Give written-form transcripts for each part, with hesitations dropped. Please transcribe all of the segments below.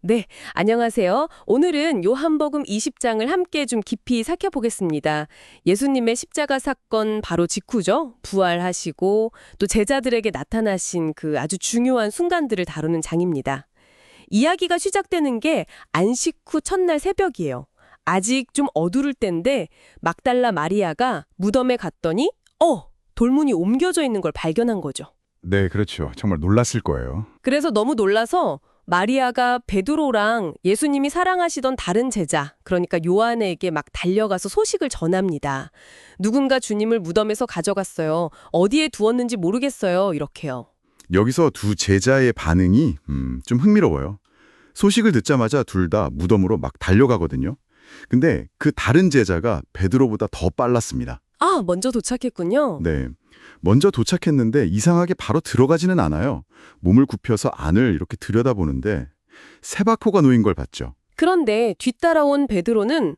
네, 안녕하세요. 오늘은 요한복음 20장을 함께 좀 깊이 살펴보겠습니다. 예수님의 십자가 사건 바로 직후죠. 부활하시고 또 제자들에게 나타나신 그 아주 중요한 순간들을 다루는 장입니다. 이야기가 시작되는 게 안식 후 첫날 새벽이에요. 아직 좀 어두울 때인데 막달라 마리아가 무덤에 갔더니 돌문이 옮겨져 있는 걸 발견한 거죠. 네, 그렇죠. 정말 놀랐을 거예요. 그래서 너무 놀라서 마리아가 베드로랑 예수님이 사랑하시던 다른 제자, 그러니까 요한에게 막 달려가서 소식을 전합니다. 누군가 주님을 무덤에서 가져갔어요. 어디에 두었는지 모르겠어요. 이렇게요. 여기서 두 제자의 반응이 좀 흥미로워요. 소식을 듣자마자 둘 다 무덤으로 막 달려가거든요. 근데 그 다른 제자가 베드로보다 더 빨랐습니다. 아, 먼저 도착했군요. 네, 먼저 도착했는데 이상하게 바로 들어가지는 않아요. 몸을 굽혀서 안을 이렇게 들여다보는데 세바코가 놓인 걸 봤죠. 그런데 뒤따라온 베드로는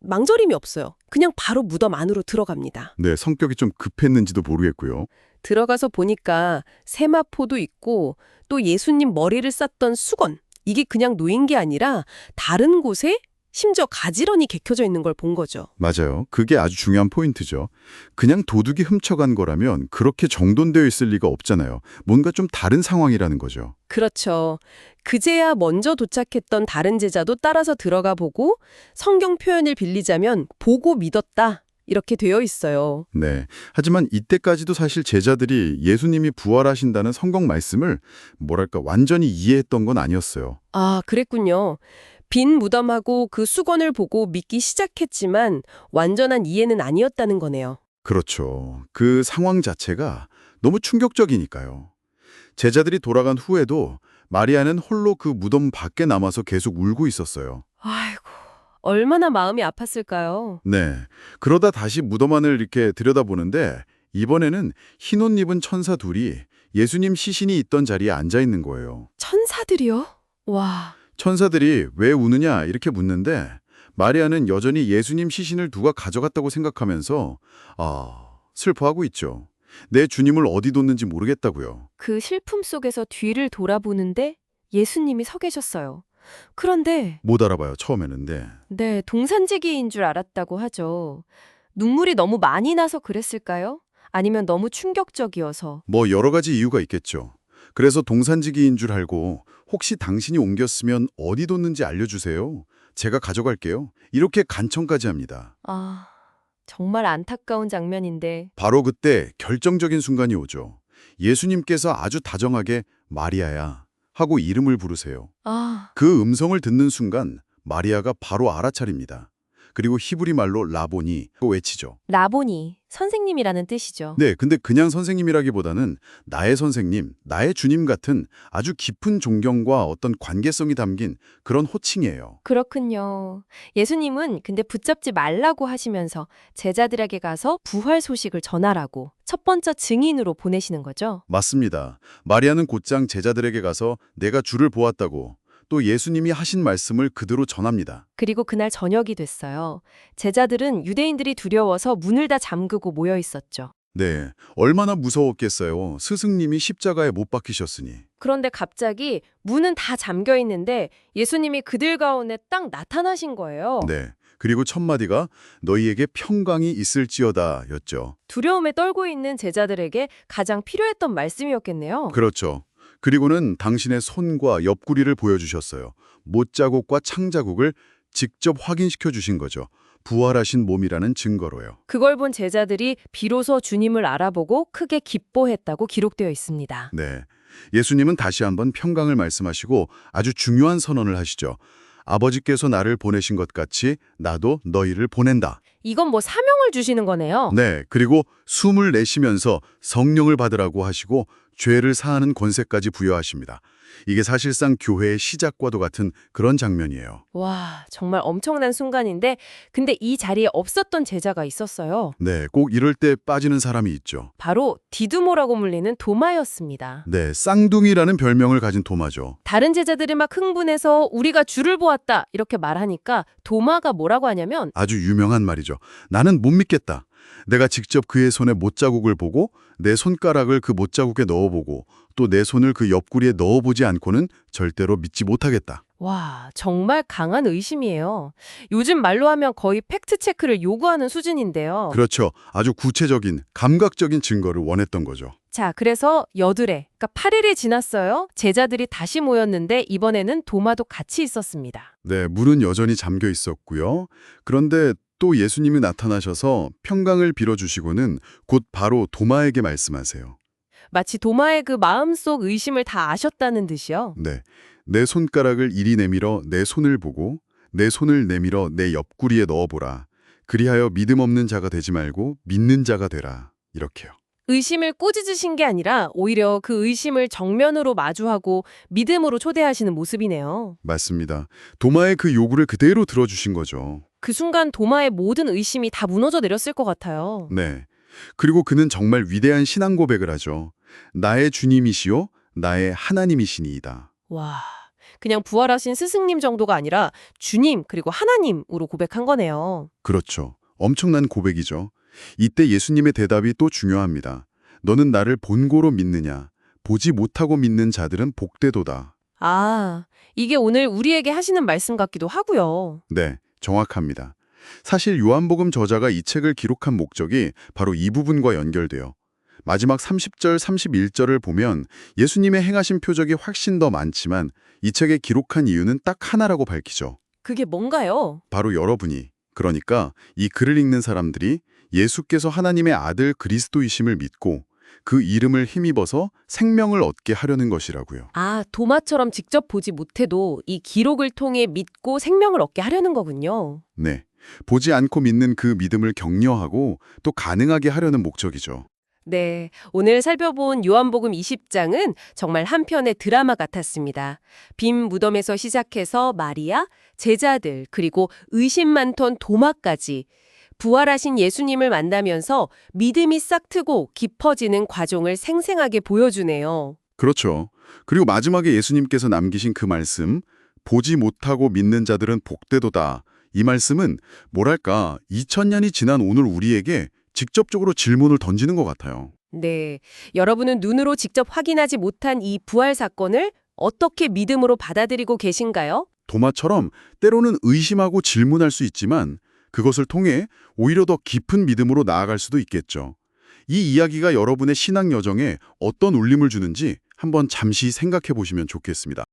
망설임이 없어요. 그냥 바로 무덤 안으로 들어갑니다. 네, 성격이 좀 급했는지도 모르겠고요. 들어가서 보니까 세마포도 있고 또 예수님 머리를 쌌던 수건, 이게 그냥 놓인 게 아니라 다른 곳에 심지어 가지런히 개켜져 있는 걸 본 거죠. 맞아요. 그게 아주 중요한 포인트죠. 그냥 도둑이 훔쳐간 거라면 그렇게 정돈되어 있을 리가 없잖아요. 뭔가 좀 다른 상황이라는 거죠. 그렇죠. 그제야 먼저 도착했던 다른 제자도 따라서 들어가 보고 성경 표현을 빌리자면 보고 믿었다. 이렇게 되어 있어요. 네. 하지만 이때까지도 사실 제자들이 예수님이 부활하신다는 성경 말씀을 완전히 이해했던 건 아니었어요. 아, 그랬군요. 빈 무덤하고 그 수건을 보고 믿기 시작했지만 완전한 이해는 아니었다는 거네요. 그렇죠. 그 상황 자체가 너무 충격적이니까요. 제자들이 돌아간 후에도 마리아는 홀로 그 무덤 밖에 남아서 계속 울고 있었어요. 아이고, 얼마나 마음이 아팠을까요? 네. 그러다 다시 무덤 안을 이렇게 들여다보는데 이번에는 흰 옷 입은 천사 둘이 예수님 시신이 있던 자리에 앉아 있는 거예요. 천사들이요? 와, 천사들이 왜 우느냐 이렇게 묻는데 마리아는 여전히 예수님 시신을 누가 가져갔다고 생각하면서 슬퍼하고 있죠. 내 주님을 어디 뒀는지 모르겠다고요. 그 슬픔 속에서 뒤를 돌아보는데 예수님이 서 계셨어요. 그런데 못 알아봐요, 처음에는. 네, 동산지기인 줄 알았다고 하죠. 눈물이 너무 많이 나서 그랬을까요? 아니면 너무 충격적이어서? 뭐 여러 가지 이유가 있겠죠. 그래서 동산지기인 줄 알고 혹시 당신이 옮겼으면 어디 뒀는지 알려주세요. 제가 가져갈게요. 이렇게 간청까지 합니다. 아, 정말 안타까운 장면인데. 바로 그때 결정적인 순간이 오죠. 예수님께서 아주 다정하게 마리아야 하고 이름을 부르세요. 아, 그 음성을 듣는 순간 마리아가 바로 알아차립니다. 그리고 히브리 말로 라보니고 외치죠. 라보니, 선생님이라는 뜻이죠. 네, 근데 그냥 선생님이라기보다는 나의 선생님, 나의 주님 같은 아주 깊은 존경과 어떤 관계성이 담긴 그런 호칭이에요. 그렇군요. 예수님은 근데 붙잡지 말라고 하시면서 제자들에게 가서 부활 소식을 전하라고 첫 번째 증인으로 보내시는 거죠. 맞습니다. 마리아는 곧장 제자들에게 가서 내가 주를 보았다고 또 예수님이 하신 말씀을 그대로 전합니다. 그리고 그날 저녁이 됐어요. 제자들은 유대인들이 두려워서 문을 다 잠그고 모여 있었죠. 네, 얼마나 무서웠겠어요. 스승님이 십자가에 못 박히셨으니. 그런데 갑자기 문은 다 잠겨 있는데 예수님이 그들 가운데 딱 나타나신 거예요. 네, 그리고 첫 마디가 너희에게 평강이 있을지어다 였죠. 두려움에 떨고 있는 제자들에게 가장 필요했던 말씀이었겠네요. 그렇죠. 그리고는 당신의 손과 옆구리를 보여주셨어요. 못자국과 창자국을 직접 확인시켜 주신 거죠. 부활하신 몸이라는 증거로요. 그걸 본 제자들이 비로소 주님을 알아보고 크게 기뻐했다고 기록되어 있습니다. 네, 예수님은 다시 한번 평강을 말씀하시고 아주 중요한 선언을 하시죠. 아버지께서 나를 보내신 것 같이 나도 너희를 보낸다. 이건 뭐 사명을 주시는 거네요. 네, 그리고 숨을 내쉬면서 성령을 받으라고 하시고 죄를 사하는 권세까지 부여하십니다. 이게 사실상 교회의 시작과도 같은 그런 장면이에요. 와, 정말 엄청난 순간인데 근데 이 자리에 없었던 제자가 있었어요. 네, 꼭 이럴 때 빠지는 사람이 있죠. 바로 디두모라고 불리는 도마였습니다. 네, 쌍둥이라는 별명을 가진 도마죠. 다른 제자들이 막 흥분해서 우리가 주를 보았다 이렇게 말하니까 도마가 뭐라고 하냐면 아주 유명한 말이죠. 나는 못 믿겠다. 내가 직접 그의 손에 못자국을 보고 내 손가락을 그 못자국에 넣어보고 또 내 손을 그 옆구리에 넣어보지 않고는 절대로 믿지 못하겠다. 와, 정말 강한 의심이에요. 요즘 말로 하면 거의 팩트체크를 요구하는 수준인데요. 그렇죠. 아주 구체적인, 감각적인 증거를 원했던 거죠. 자, 그래서 여드레, 그러니까 8일이 지났어요. 제자들이 다시 모였는데 이번에는 도마도 같이 있었습니다. 네, 물은 여전히 잠겨 있었고요. 그런데 또 예수님이 나타나셔서 평강을 빌어주시고는 곧 바로 도마에게 말씀하세요. 마치 도마의 그 마음속 의심을 다 아셨다는 듯이요. 네, 내 손가락을 이리 내밀어 내 손을 보고 내 손을 내밀어 내 옆구리에 넣어보라. 그리하여 믿음 없는 자가 되지 말고 믿는 자가 되라. 이렇게요. 의심을 꾸짖으신 게 아니라 오히려 그 의심을 정면으로 마주하고 믿음으로 초대하시는 모습이네요. 맞습니다. 도마의 그 요구를 그대로 들어주신 거죠. 그 순간 도마의 모든 의심이 다 무너져 내렸을 것 같아요. 네. 그리고 그는 정말 위대한 신앙 고백을 하죠. 나의 주님이시요 나의 하나님이시니이다. 와, 그냥 부활하신 스승님 정도가 아니라 주님 그리고 하나님으로 고백한 거네요. 그렇죠. 엄청난 고백이죠. 이때 예수님의 대답이 또 중요합니다. 너는 나를 본고로 믿느냐? 보지 못하고 믿는 자들은 복되도다. 아, 이게 오늘 우리에게 하시는 말씀 같기도 하고요. 네, 정확합니다. 사실 요한복음 저자가 이 책을 기록한 목적이 바로 이 부분과 연결돼요. 마지막 30절, 31절을 보면 예수님의 행하신 표적이 훨씬 더 많지만 이 책에 기록한 이유는 딱 하나라고 밝히죠. 그게 뭔가요? 바로 여러분이, 그러니까 이 글을 읽는 사람들이 예수께서 하나님의 아들 그리스도이심을 믿고 그 이름을 힘입어서 생명을 얻게 하려는 것이라고요. 아, 도마처럼 직접 보지 못해도 이 기록을 통해 믿고 생명을 얻게 하려는 거군요. 네, 보지 않고 믿는 그 믿음을 격려하고 또 가능하게 하려는 목적이죠. 네, 오늘 살펴본 요한복음 20장은 정말 한편의 드라마 같았습니다. 빈 무덤에서 시작해서 마리아, 제자들, 그리고 의심 많던 도마까지 부활하신 예수님을 만나면서 믿음이 싹트고 깊어지는 과정을 생생하게 보여주네요. 그렇죠. 그리고 마지막에 예수님께서 남기신 그 말씀, 보지 못하고 믿는 자들은 복되도다. 이 말씀은 뭐랄까 2000년이 지난 오늘 우리에게 직접적으로 질문을 던지는 것 같아요. 네, 여러분은 눈으로 직접 확인하지 못한 이 부활 사건을 어떻게 믿음으로 받아들이고 계신가요? 도마처럼 때로는 의심하고 질문할 수 있지만 그것을 통해 오히려 더 깊은 믿음으로 나아갈 수도 있겠죠. 이 이야기가 여러분의 신앙 여정에 어떤 울림을 주는지 한번 잠시 생각해 보시면 좋겠습니다.